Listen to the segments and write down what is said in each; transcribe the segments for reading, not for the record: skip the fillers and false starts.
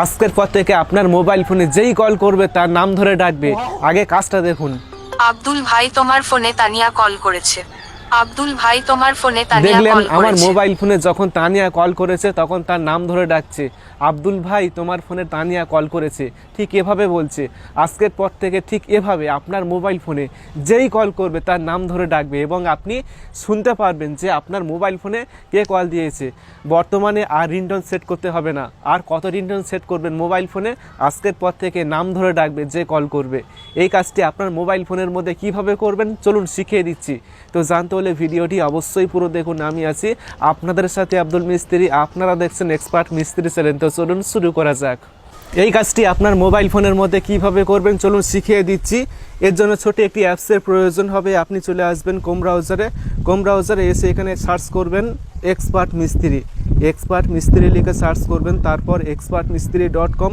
আজকের পর থেকে আপনার মোবাইল ফোনে যেই কল করবে তার নাম ধরে ডাকবে। আগে কাজটা দেখুন। আব্দুল ভাই তোমার ফোনে তানিয়া কল করেছে। আব্দুল ভাই তোমার ফোনে তানিয়া দেখলেন কল আমার করেছে। মোবাইল ফোনে যখন তানিয়া কল করেছে তখন তার নাম ধরে ডাকছে, আব্দুল ভাই তোমার ফোনে তানিয়া কল করেছে। ঠিক এভাবে বলছে। আজকের পর থেকে ঠিক এভাবে আপনার মোবাইল ফোনে যেই কল করবে তার নাম ধরে ডাকবে এবং আপনি শুনতে পারবেন যে আপনার মোবাইল ফোনে কে কল দিয়েছে। বর্তমানে আর রিংটোন সেট করতে হবে না। আর কত রিংটোন সেট করবেন মোবাইল ফোনে? আজকের পর থেকে নাম ধরে ডাকবে যে কল করবে। এই কাজটি আপনার মোবাইল ফোনের মধ্যে কিভাবে করবেন চলুন শিখিয়ে দিচ্ছি। তো জানতে হলে ভিডিওটি অবশ্যই পুরো দেখুন। আমি আছি আপনাদের সাথে আব্দুল মিস্ত্রি, আপনারা দেখছেন এক্সপার্ট মিস্ত্রি চ্যানেল। তো চলুন শুরু করা যাক। এই কাজটি আপনার মোবাইল ফোনের মধ্যে কিভাবে করবেন চলুন শিখিয়ে দিচ্ছি। এর জন্য ছোট একটি অ্যাপসের প্রয়োজন হবে। আপনি চলে আসবেন ক্রোম ব্রাউজারে এসে এখানে সার্চ করবেন এক্সপার্ট মিস্ত্রি লিখে সার্চ করবেন। তারপর expertmistri.com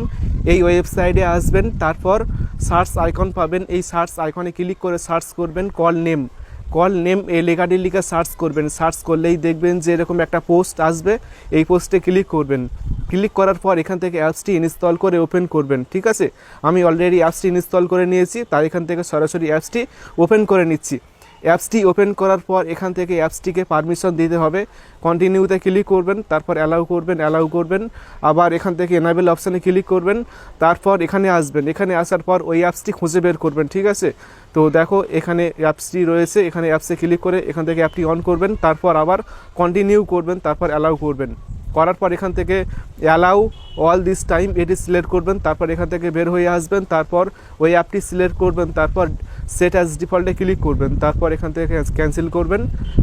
এই ওয়েবসাইটে আসবেন। তারপর সার্চ আইকন পাবেন। এই সার্চ আইকনে ক্লিক করে সার্চ করবেন কল নেম এই লেখাটি লিখে সার্চ করবেন। সার্চ করলেই দেখবেন যে এরকম একটা পোস্ট আসবে। এই পোস্টে ক্লিক করবেন। ক্লিক করার পর এখান থেকে অ্যাপসটি ইনস্টল করে ওপেন করবেন। ঠিক আছে, আমি অলরেডি অ্যাপসটি ইনস্টল করে নিয়েছি, তাই এখান থেকে সরাসরি অ্যাপসটি ওপেন করে নিচ্ছি। অ্যাপসটি ওপেন করার পর এখান থেকে অ্যাপসটিকে পারমিশন দিতে হবে। কন্টিনিউতে ক্লিক করবেন, তারপর অ্যালাউ করবেন। আবার এখান থেকে এনাবেল অপশানে ক্লিক করবেন। তারপর এখানে আসবেন। এখানে আসার পর ওই অ্যাপসটি খুঁজে বের করবেন। ঠিক আছে, তো দেখো এখানে অ্যাপসটি রয়েছে। এখানে অ্যাপসে ক্লিক করে এখান থেকে অ্যাপটি অন করবেন। তারপর আবার কন্টিনিউ করবেন, তারপর অ্যালাউ করবেন। করার পর এখান থেকে অ্যালাউ অল দিস টাইম এটি সিলেক্ট করবেন। তারপর এখান থেকে বের হয়ে আসবেন। তারপর ওই অ্যাপটি সিলেক্ট করবেন। তারপর সেট অ্যাজ ডিফল্টে ক্লিক করবেন। তারপর এখান থেকে ক্যান্সেল করবেন।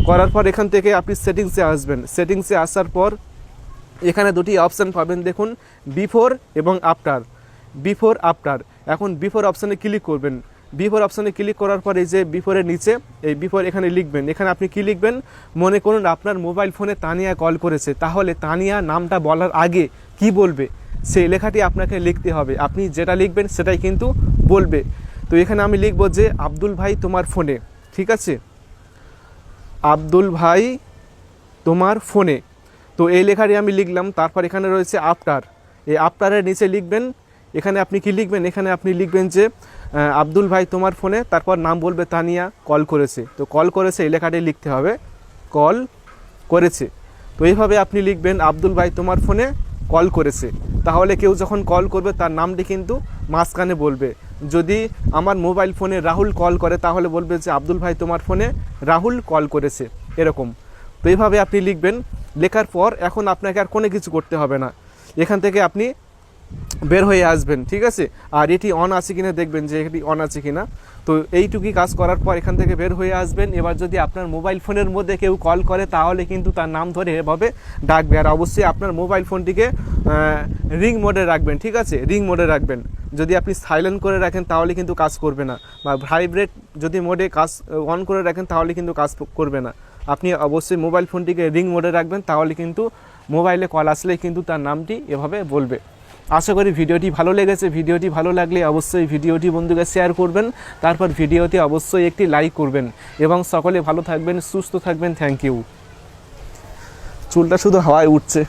করার পর এখান থেকে আপনি সেটিংসে আসবেন। সেটিংসে আসার পর এখানে দুটি অপশান পাবেন দেখুন, বিফোর এবং আফটার। এখন বিফোর অপশানে ক্লিক করবেন। বিফোর অপশানে ক্লিক করার পর এই যে বিফোরের নিচে এই বিফোর এখানে লিখবেন। এখানে আপনি কি লিখবেন? মনে করুন আপনার মোবাইল ফোনে তানিয়া কল করেছে, তাহলে তানিয়া নামটা বলার আগে কি বলবে সেই লেখাটি আপনাকে লিখতে হবে। আপনি যেটা লিখবেন সেটাই কিন্তু বলবে। তো এখানে আমি লিখব যে আব্দুল ভাই তোমার ফোনে। ঠিক আছে, আব্দুল ভাই তোমার ফোনে। তো এই লেখাটি আমি লিখলাম। তারপর এখানে রয়েছে আফটার। এই আফটারের নিচে লিখবেন, এখানে আপনি কি লিখবেন? এখানে আপনি লিখবেন যে আব্দুল ভাই তোমার ফোনে, তারপর নাম বলবে তানিয়া কল করেছে। তো কল করেছে এই লেখাটি লিখতে হবে, কল করেছে। তো এইভাবে আপনি লিখবেন আব্দুল ভাই তোমার ফোনে কল করেছে। তাহলে কেউ যখন কল করবে তার নামটি কিন্তু মাঝখানে বলবে। যদি আমার মোবাইল ফোনে রাহুল কল করে তাহলে বলবে যে আব্দুল ভাই তোমার ফোনে রাহুল কল করেছে, এরকম। তো এইভাবে আপনি লিখবেন। লেখার পর এখন আপনাকে আর কোনো কিছু করতে হবে না। এখান থেকে আপনি বের হয়ে আসবেন। ঠিক আছে, আর এটি অন আছে কিনা দেখবেন যে এটি অন আছে কিনা। তো এইটুকুই কাজ করার পর এখান থেকে বের হয়ে আসবেন। এবার যদি আপনার মোবাইল ফোনের মধ্যে কেউ কল করে তাহলে কিন্তু তার নাম ধরে এভাবে ডাকবে। আর অবশ্যই আপনার মোবাইল ফোনটিকে রিং মোডে রাখবেন। ঠিক আছে, রিং মোডে রাখবেন। যদি আপনি সাইলেন্ট করে রাখেন তাহলে কিন্তু কাজ করবে না, বা ভাইব্রেট যদি মোডে কাজ অন করে রাখেন তাহলে কিন্তু কাজ করবে না। আপনি অবশ্যই মোবাইল ফোনটিকে রিং মোডে রাখবেন, তাহলে কিন্তু মোবাইলে কল আসলে কিন্তু তার নামটি এভাবে বলবে। আশা করি ভিডিওটি ভালো লেগেছে। ভিডিওটি ভালো লাগলে অবশ্যই ভিডিওটি বন্ধুকে শেয়ার করবেন। তারপর ভিডিওতে অবশ্যই একটি লাইক করবেন এবং সকলে ভালো থাকবেন, সুস্থ থাকবেন। Thank you. চুলটা শুধু হাওয়ায় উঠছে।